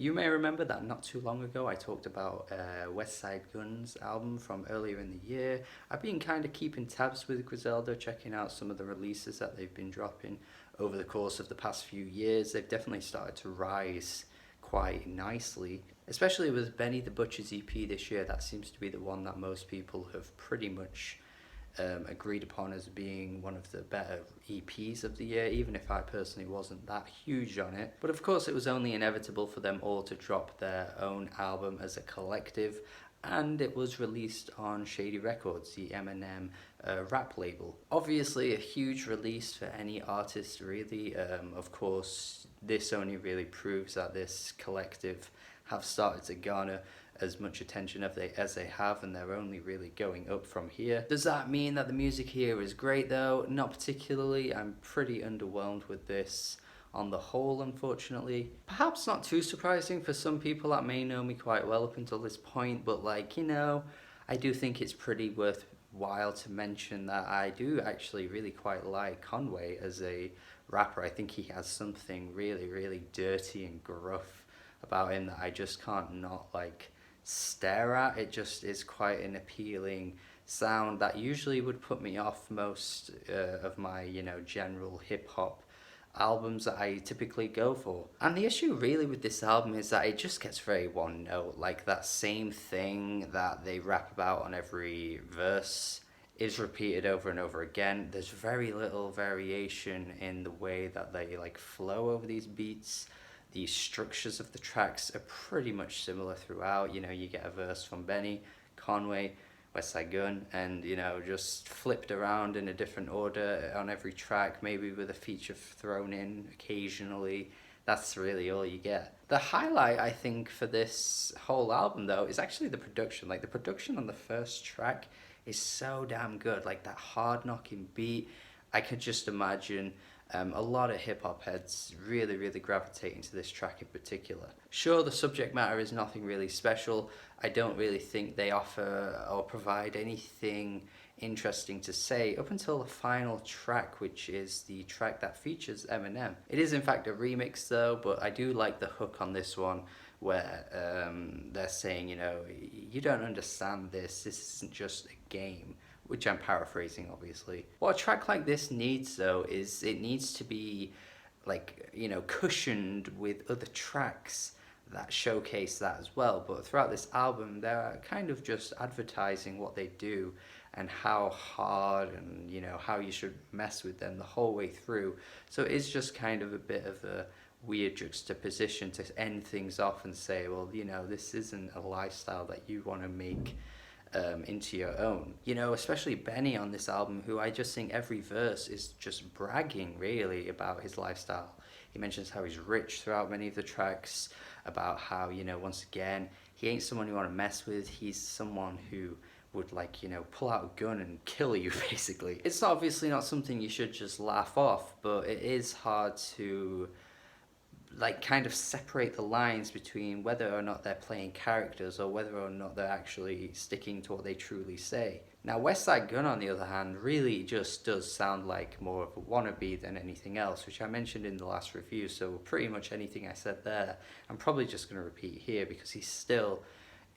You may remember that not too long ago I talked about West Side Gun's album from earlier in the year. I've been kind of keeping tabs with Griselda, checking out some of the releases that they've been dropping over the course of the past few years. They've definitely started to rise quite nicely, especially with Benny the Butcher's EP this year. That seems to be the one that most people have pretty much agreed upon as being one of the better EPs of the year, even if I personally wasn't that huge on it. But of course, it was only inevitable for them all to drop their own album as a collective, and it was released on Shady Records, the Eminem rap label. Obviously, a huge release for any artist, really. Of course, this only really proves that this collective have started to garner as much attention as they have, and they're only really going up from here. Does that mean that the music here is great though? Not particularly. I'm pretty underwhelmed with this on the whole, unfortunately. Perhaps not too surprising for some people that may know me quite well up until this point, but I do think it's pretty worthwhile to mention that I do actually really quite like Conway as a rapper. I think he has something really, really dirty and gruff about him that I just can't not stare at. It just is quite an appealing sound that usually would put me off most of my general hip hop albums that I typically go for. And the issue really with this album is that it just gets very one note, like that same thing that they rap about on every verse is repeated over and over again. There's very little variation in the way that they flow over these beats. The structures of the tracks are pretty much similar throughout. You get a verse from Benny, Conway, West Side Gun, and just flipped around in a different order on every track, maybe with a feature thrown in occasionally. That's really all you get. The highlight, I think, for this whole album, though, is actually the production. Like, the production on the first track is so damn good. Like, that hard-knocking beat, I could just imagine a lot of hip-hop heads really, really gravitating to this track in particular. Sure, the subject matter is nothing really special. I don't really think they offer or provide anything interesting to say up until the final track, which is the track that features Eminem. It is in fact a remix though, but I do like the hook on this one where they're saying, you don't understand this isn't just a game, which I'm paraphrasing obviously. What a track like this needs though is it needs to be cushioned with other tracks that showcase that as well. But throughout this album, they're kind of just advertising what they do and how hard and how you should mess with them the whole way through. So it's just kind of a bit of a weird juxtaposition to end things off and say, well, this isn't a lifestyle that you want to make into your own. Especially Benny on this album, who I just think every verse is just bragging really about his lifestyle. He mentions how he's rich throughout many of the tracks, about how, once again, he ain't someone you want to mess with. He's someone who would pull out a gun and kill you basically. It's obviously not something you should just laugh off, but it is hard to kind of separate the lines between whether or not they're playing characters or whether or not they're actually sticking to what they truly say. Now, West Side Gun, on the other hand, really just does sound like more of a wannabe than anything else, which I mentioned in the last review, so pretty much anything I said there, I'm probably just going to repeat here because he still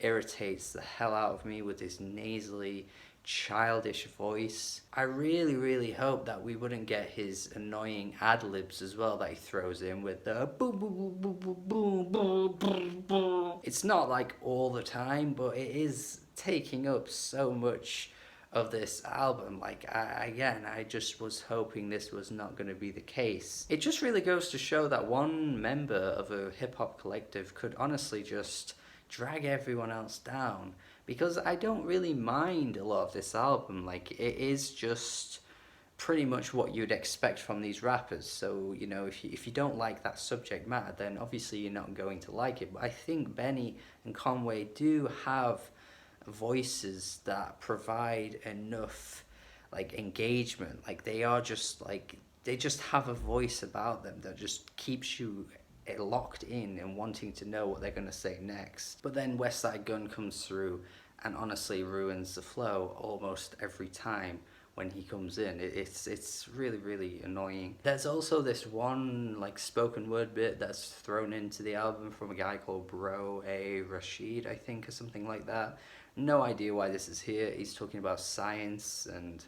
irritates the hell out of me with his nasally, childish voice. I really, really hope that we wouldn't get his annoying ad-libs as well that he throws in with the boom, boom, boom, boom, boom, boom, boom, boom, boom. It's not all the time, but it is taking up so much of this album. I just was hoping this was not going to be the case. It just really goes to show that one member of a hip-hop collective could honestly just drag everyone else down, because I don't really mind a lot of this album. It is just pretty much what you'd expect from these rappers. So, if you don't like that subject matter, then obviously you're not going to like it. But I think Benny and Conway do have voices that provide enough engagement. They are just they just have a voice about them that just keeps you locked in and wanting to know what they're going to say next. But then West Side Gun comes through and honestly ruins the flow almost every time when he comes in. It's really, really annoying. There's also this one like spoken word bit that's thrown into the album from a guy called Bro A Rashid, I think, or something like that. No idea why this is here. He's talking about science and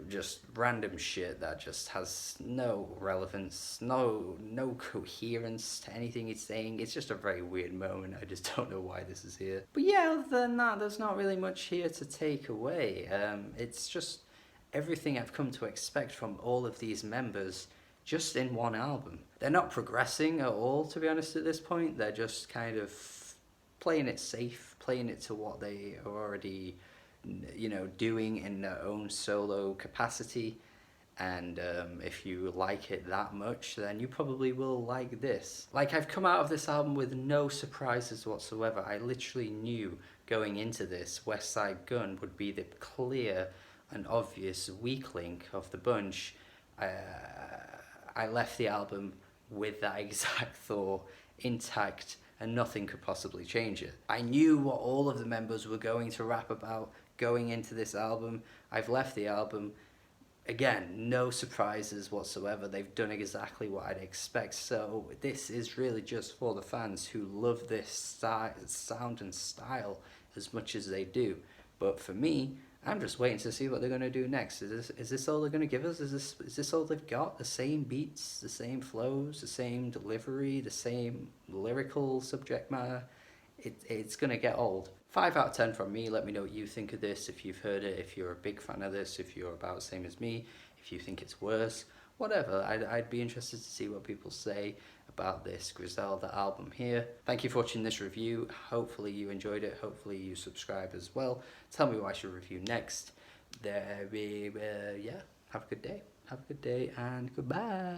just random shit that just has no relevance, no coherence to anything he's saying. It's just a very weird moment. I just don't know why this is here. But yeah, other than that, there's not really much here to take away. It's just everything I've come to expect from all of these members just in one album. They're not progressing at all, to be honest, at this point. They're just kind of playing it safe, playing it to what they are already, doing in their own solo capacity. And if you like it that much, then you probably will like this. Like, I've come out of this album with no surprises whatsoever. I literally knew going into this West Side Gun would be the clear and obvious weak link of the bunch. I left the album with that exact thought intact, and nothing could possibly change it. I knew what all of the members were going to rap about going into this album. I've left the album, again, no surprises whatsoever. They've done exactly what I'd expect. So this is really just for the fans who love this sound and style as much as they do. But for me, I'm just waiting to see what they're going to do next. Is this all they're going to give us? Is this all they've got? The same beats, the same flows, the same delivery, the same lyrical subject matter? It's going to get old. 5 out of 10 from me. Let me know what you think of this, if you've heard it, if you're a big fan of this, if you're about the same as me, if you think it's worse, whatever. I'd be interested to see what people say about this Griselda album here. Thank you for watching this review. Hopefully you enjoyed it. Hopefully you subscribe as well. Tell me what I should review next. Yeah, have a good day. Have a good day and goodbye.